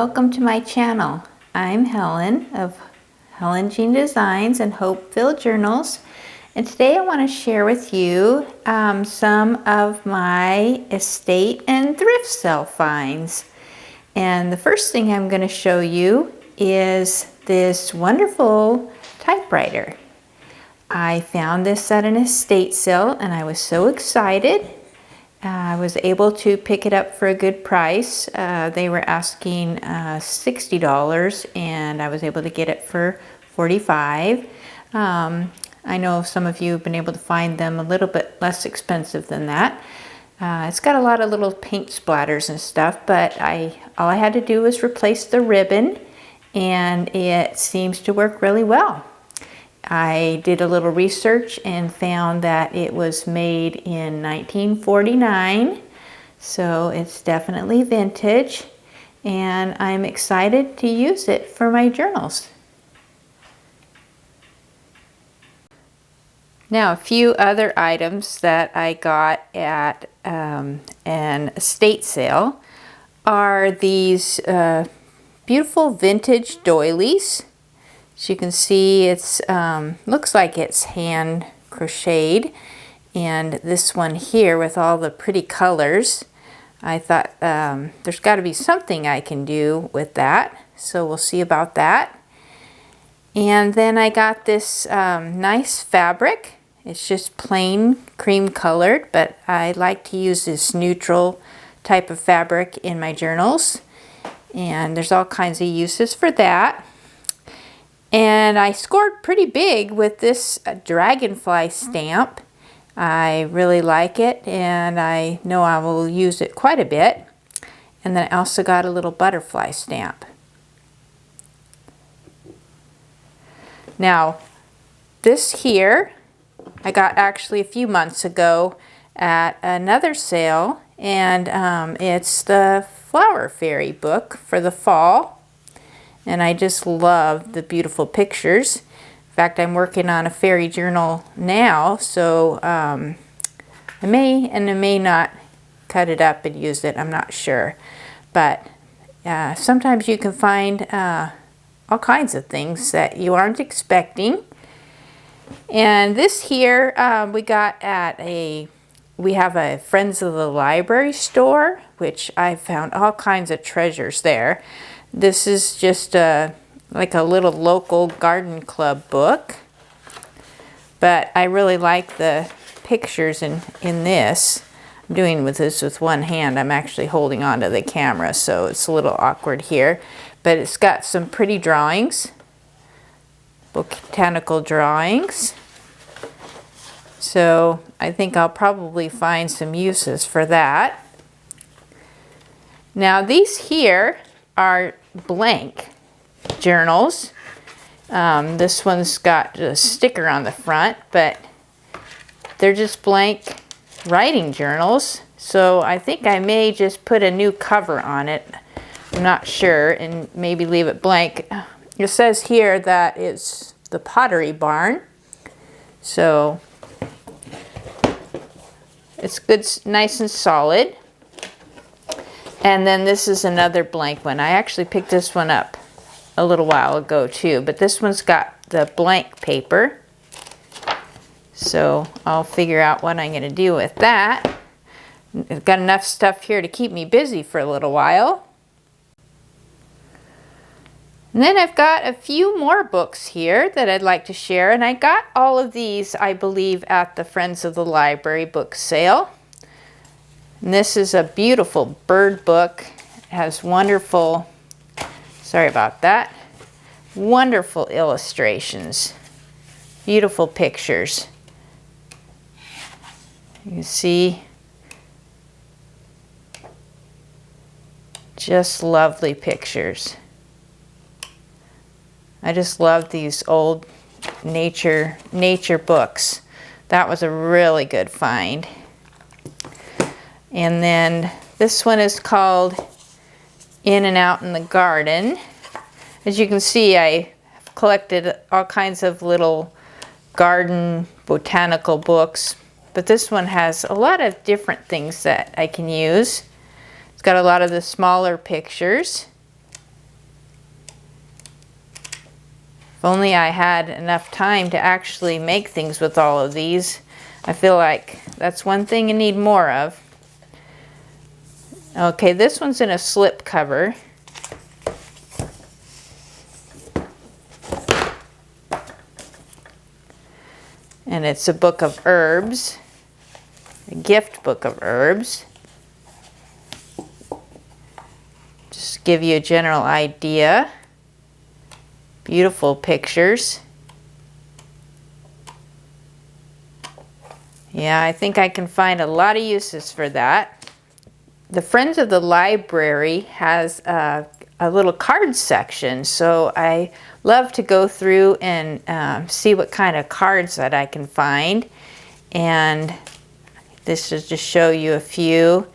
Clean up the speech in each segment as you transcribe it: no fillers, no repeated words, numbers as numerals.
welcome to my channel. I'm Helen of Helen Jeanne Designs and Hopeville Journals, and today I want to share with you some of my estate and thrift sale finds. And the first thing I'm going to show you is this wonderful typewriter. I found this at an estate sale and I was so excited. I was able to pick it up for a good price. They were asking $60 and I was able to get it for $45. I know some of you have been able to find them a little bit less expensive than that. It's got a lot of little paint splatters and stuff, but all I had to do was replace the ribbon and it seems to work really well. I did a little research and found that it was made in 1949, so it's definitely vintage, and I'm excited to use it for my journals. Now, a few other items that I got at an estate sale are these beautiful vintage doilies. As you can see, it's looks like it's hand crocheted, and this one here with all the pretty colors, I thought there's got to be something I can do with that, so we'll see about that. And then I got this nice fabric. It's just plain cream colored, but I like to use this neutral type of fabric in my journals, and there's all kinds of uses for that. And I scored pretty big with this dragonfly stamp. I really like it and I know I will use it quite a bit. And then I also got a little butterfly stamp. Now, this here I got actually a few months ago at another sale, and it's the Flower Fairy book for the fall. And I just love the beautiful pictures. In fact, I'm working on a fairy journal now, so I may not cut it up and use it, I'm not sure. But sometimes you can find all kinds of things that you aren't expecting. And this here we got at we have a Friends of the Library store, which I found all kinds of treasures there. This is just like a little local garden club book, but I really like the pictures in this. I'm doing this with one hand. I'm actually holding onto the camera, so it's a little awkward here, but it's got some pretty drawings, botanical drawings. So I think I'll probably find some uses for that. Now these here are blank journals. This one's got a sticker on the front, but they're just blank writing journals. So I think I may just put a new cover on it. I'm not sure, and maybe leave it blank. It says here that it's the Pottery Barn. So it's good, nice and solid. And then this is another blank one. I actually picked this one up a little while ago too, but this one's got the blank paper. So I'll figure out what I'm going to do with that. I've got enough stuff here to keep me busy for a little while. And then I've got a few more books here that I'd like to share, and I got all of these, I believe, at the Friends of the Library book sale. And this is a beautiful bird book. It has wonderful, sorry about that, wonderful illustrations, beautiful pictures. You can see just lovely pictures. I just love these old nature books. That was a really good find. And then this one is called In and Out in the Garden. As you can see, I have collected all kinds of little garden botanical books, but this one has a lot of different things that I can use. It's got a lot of the smaller pictures. If only I had enough time to actually make things with all of these. I feel like that's one thing you need more of. Okay, this one's in a slip cover. And it's a book of herbs, a gift book of herbs. Just give you a general idea. Beautiful pictures. Yeah, I think I can find a lot of uses for that. The Friends of the Library has a little card section, so I love to go through and see what kind of cards that I can find. And this is to show you a few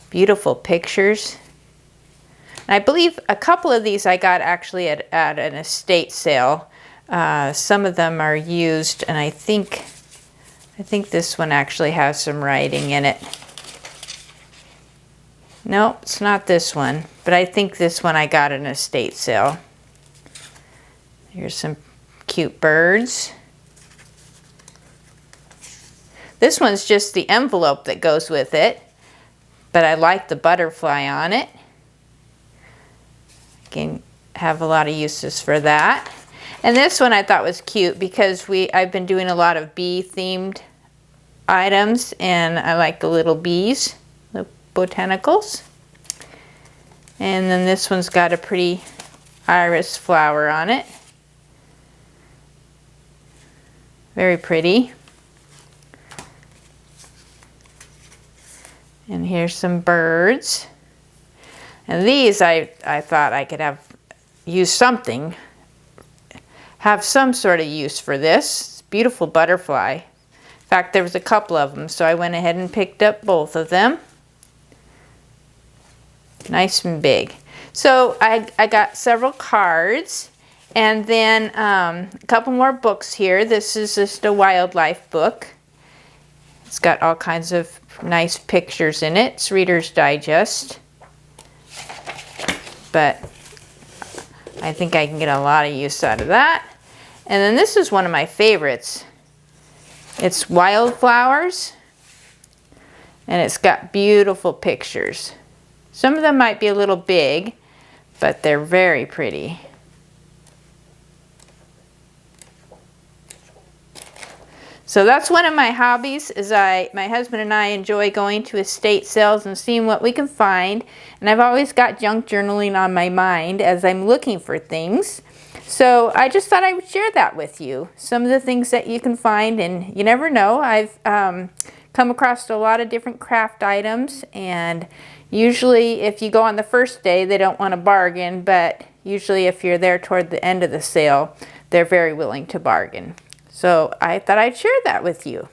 beautiful pictures. And I believe a couple of these I got actually at an estate sale. Some of them are used, and I think this one actually has some writing in it. No, it's not this one, but I think this one I got at an estate sale. Here's some cute birds. This one's just the envelope that goes with it, but I like the butterfly on it. Can have a lot of uses for that. And this one I thought was cute because I've been doing a lot of bee themed items, and I like the little bees, the botanicals. And then this one's got a pretty iris flower on it. Very pretty. And here's some birds. And these I thought I could have some sort of use for this. Beautiful butterfly. In fact, there was a couple of them, so I went ahead and picked up both of them. Nice and big. So I got several cards, and then a couple more books here. This is just a wildlife book. It's got all kinds of nice pictures in it. It's Reader's Digest. But I think I can get a lot of use out of that. And then this is one of my favorites. It's Wildflowers, and it's got beautiful pictures. Some of them might be a little big, but they're very pretty. So that's one of my hobbies, is my husband and I enjoy going to estate sales and seeing what we can find. And I've always got junk journaling on my mind as I'm looking for things. So I just thought I would share that with you. Some of the things that you can find, and you never know. I've come across a lot of different craft items, and usually if you go on the first day, they don't want to bargain, but usually if you're there toward the end of the sale, they're very willing to bargain. So I thought I'd share that with you.